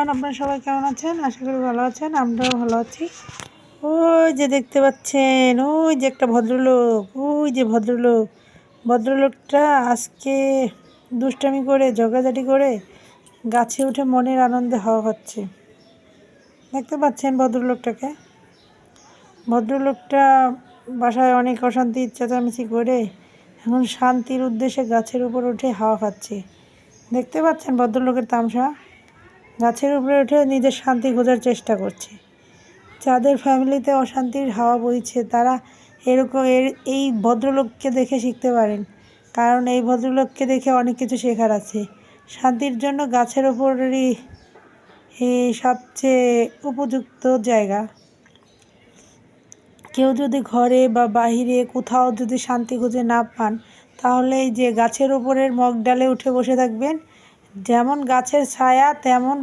Everyone, আপনারা সবাই কেমন আছেন? আশা করি ভালো আছেন। আমরাও ভালো আছি। ওই যে দেখতে পাচ্ছেন, ওই যে একটা ভদ্রলোক, ওই যে ভদ্রলোকটা আজকে দুষ্টামি করে ঝগড়াঝাটি করে গাছে উঠে মনের আনন্দে হাওয়া খাচ্ছে। দেখতে পাচ্ছেন ভদ্রলোকটা বাসায় অনেক অশান্তি চেঁচামেচি করে এখন শান্তির উদ্দেশ্যে গাছের উপর উঠে হাওয়া খাচ্ছে। দেখতে পাচ্ছেন ভদ্রলোকের তামসা। গাছের উপরে উঠে নিজের শান্তি খোঁজার চেষ্টা করছে। যাদের ফ্যামিলিতে অশান্তির হাওয়া বইছে তারা এই ভদ্রলোককে দেখে শিখতে পারেন, কারণ এই ভদ্রলোককে দেখে অনেক কিছু শেখার আছে। শান্তির জন্য গাছের ওপরই সবচেয়ে উপযুক্ত জায়গা। কেউ যদি ঘরে বা বাহিরে কোথাও যদি শান্তি খুঁজে না পান, তাহলে এই যে গাছের ওপরের মগডালে উঠে বসে থাকবেন। যেমন গাছের ছায়া তেমন